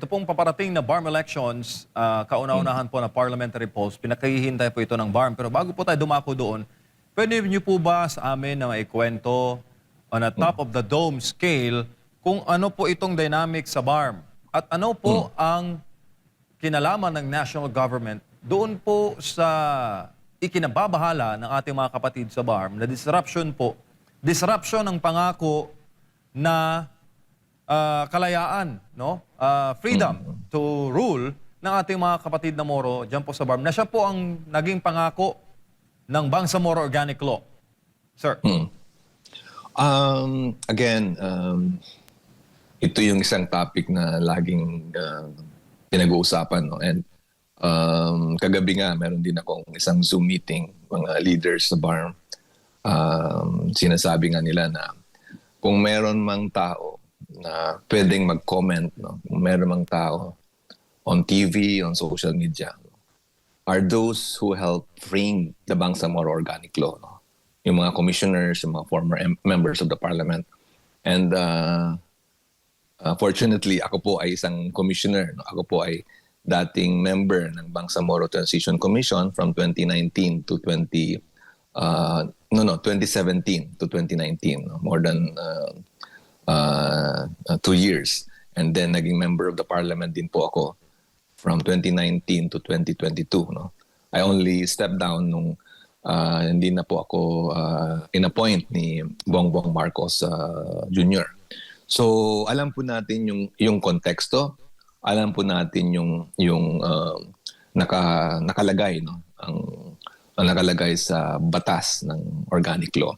Ito pong paparating na BARM elections, kauna-unahan po na parliamentary polls, pinakahihintay po ito ng BARM. Pero bago po tayo dumako doon, pwede niyo po ba sa amin na maikwento on a top of the dome scale kung ano po itong dynamic sa BARM? At ano po ang kinalaman ng national government doon po sa ikinababahala ng ating mga kapatid sa BARM na disruption ng pangako na kalayaan, no? Freedom to rule ng ating mga kapatid na Moro dyan po sa BARM, na siya po ang naging pangako ng Bangsamoro Organic Law. Sir. Again, ito yung isang topic na laging pinag-uusapan. No? And kagabi nga, meron din akong isang Zoom meeting, mga leaders sa BARM. Sinasabi nga nila na kung meron mang tao na pwedeng mag-comment, no? Kung meron mang tao on TV, on social media, no? Are those who helped frame the Bangsamoro Organic Law. No? Yung mga commissioners, yung mga former members of the parliament. And fortunately, ako po ay isang commissioner. No? Ako po ay dating member ng Bangsamoro Transition Commission from 2019 to 2017 to 2019. No? More than 2 years. And then naging member of the parliament din po ako from 2019 to 2022. No? I only stepped down nung hindi na po ako in-appoint ni Bongbong Marcos Jr. So alam po natin yung konteksto, alam po natin yung nakalagay, no? ang nakalagay sa batas ng organic law.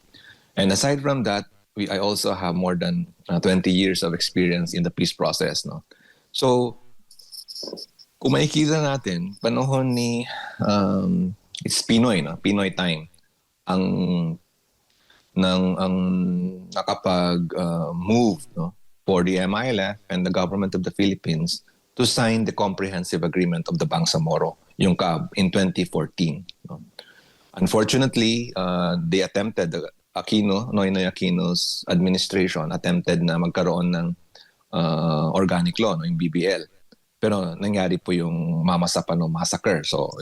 And aside from that, I also have more than 20 years of experience in the peace process. No? So, kung makikita natin, panahon ni it's Pinoy, no? Pinoy time, ang nakapag-move no? for the MILF and the government of the Philippines to sign the comprehensive agreement of the Bangsamoro, yung CAB, in 2014. No? Unfortunately, they attempted, Noynoy Aquino's administration attempted na magkaroon ng organic law, no, yung BBL. Pero nangyari po yung Mama Sapano massacre. So,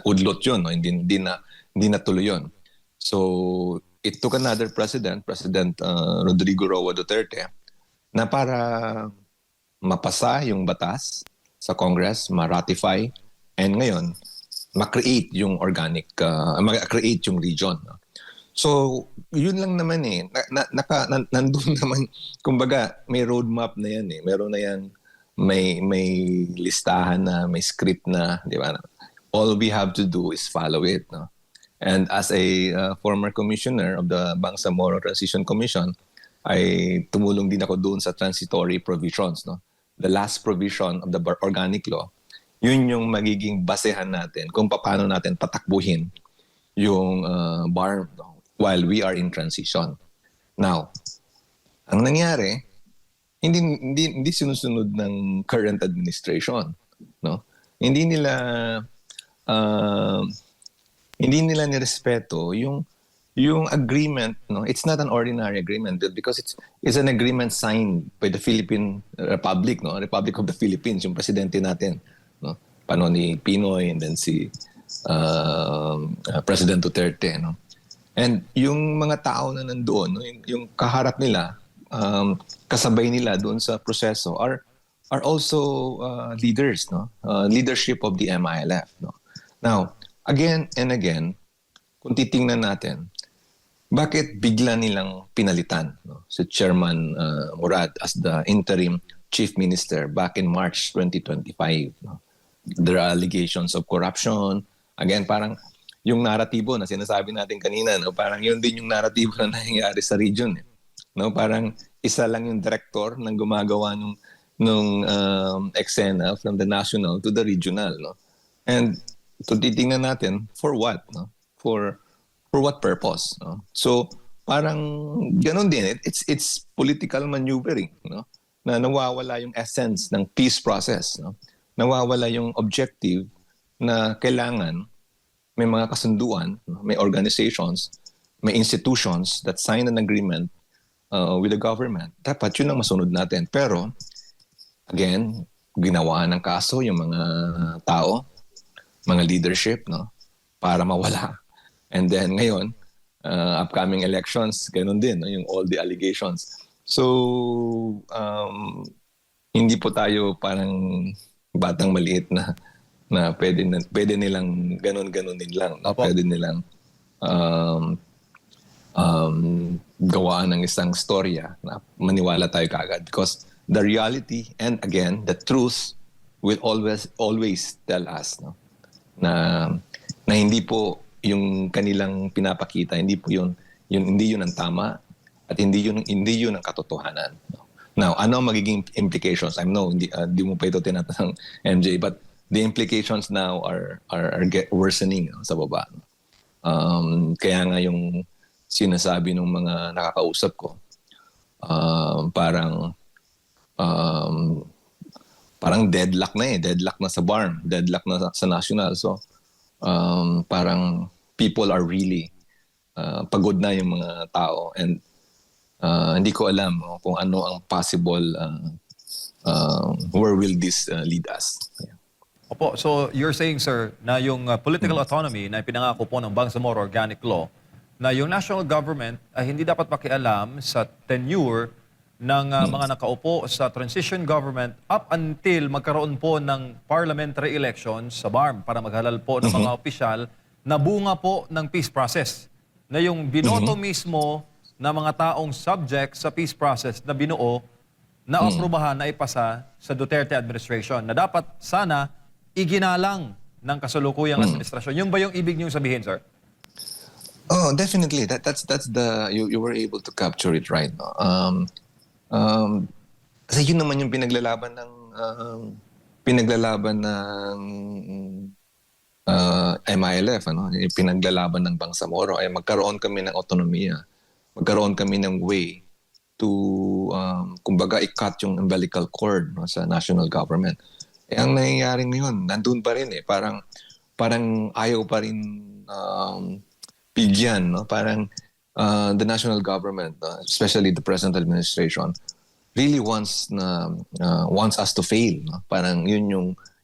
udlot yun, no? hindi na tuloy yun. So, it took another president, President Rodrigo Roa Duterte, na para mapasa yung batas sa Congress, ma-ratify, and ngayon, ma-create yung organic, ma-create yung region. No? So, yun lang naman eh. Nandun naman, kumbaga, may roadmap na yan eh. Meron na yan, may listahan na, may script na, di ba? All we have to do is follow it. No? And as a former commissioner of the Bangsamoro Transition Commission, ay tumulong din ako doon sa transitory provisions. No? The last provision of the organic law, yun yung magiging basehan natin kung paano natin patakbuhin yung BARM, no? While we are in transition. Now, ang nangyari, hindi sinusunod ng current administration, no? Hindi nila nirespeto yung agreement, no? It's not an ordinary agreement because it's an agreement signed by the Philippine Republic, no? Republic of the Philippines, yung presidente natin, no? Paano ni Pinoy and then si President Duterte, no? And yung mga tao na nandoon, no, yung kaharap nila, kasabay nila doon sa proseso are also leaders, no? Leadership of the MILF. No? Now, again and again, kung titingnan natin, bakit bigla nilang pinalitan, no? Si Chairman Murad as the interim chief minister back in March 2025. No? There are allegations of corruption. Again, parang yung naratibo na sinasabi natin kanina, no? Parang yun din yung naratibo na nangyayari sa region. Eh. No? Parang isa lang yung director ng gumagawa nung eksena from the national to the regional. No? And kung titingnan natin, for what? No? For what purpose? No? So parang ganun din. It's political maneuvering. No? Na nawawala yung essence ng peace process. No? Nawawala yung objective na kailangan may mga kasunduan, may organizations, may institutions that sign an agreement with the government. Dapat yun ang masunod natin. Pero, again, ginawa ng kaso yung mga tao, mga leadership, no, para mawala. And then ngayon, upcoming elections, ganun din, no, yung all the allegations. So, hindi po tayo parang batang maliit na pwede nilang ganun-ganunin lang. No? Opo. Pwede nilang um, gawaan ng isang storya na maniwala tayo kaagad. Because the reality and again, the truth will always tell us, no? na hindi po yung kanilang pinapakita, hindi po hindi yun ang tama at hindi yun ang katotohanan. Now, ano ang magiging implications? I know hindi mo pa ito tinatanong, MJ, but the implications now are worsening, no, sa baba. Kaya nga yung sinasabi ng mga nakakausap ko, parang deadlock na deadlock na sa BARM, deadlock na sa national. So parang people are really pagod na yung mga tao, and hindi ko alam kung ano ang possible, where will this lead us. Yeah. Opo, so you're saying, sir, na yung political autonomy na pinangako po ng Bangsamoro Organic Law, na yung national government ay hindi dapat makialam sa tenure ng mga nakaupo sa transition government up until magkaroon po ng parliamentary elections sa BARM para maghalal po ng mga opisyal na bunga po ng peace process. Na yung binoto mismo na mga taong subject sa peace process na binuo, na aprubahan, na ipasa sa Duterte administration, na dapat sana iginalang ng kasalukuyang administrasyon. Yung ba yung ibig niyong sabihin, sir? Oh, definitely. That's the you were able to capture it right. No? Kasi yun naman yung pinaglalaban ng MILF, ano? Yung pinaglalaban ng Bangsamoro ay magkaroon kami ng autonomiya. Magkaroon kami ng way to kumbaga i-cut yung umbilical cord, no, sa national government. Ang nangyayari ngayon, nandun pa rin parang ayaw pa rin bigyan, no? Parang the national government, especially the present administration, really wants us to fail, no? Parang yun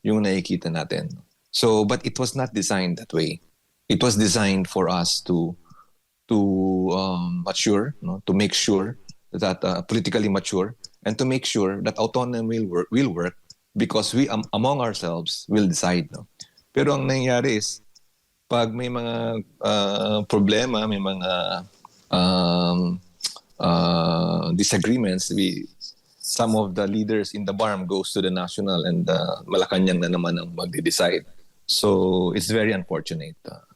yung nakikita natin. So, but it was not designed that way. It was designed for us to mature, no? To make sure that politically mature, and to make sure that autonomy will work because we among ourselves will decide, no? Pero ang nangyayari is pag may mga problema, may mga disagreements, some of the leaders in the BARM goes to the national, and Malacanang na naman ang magde-decide. So it's very unfortunate.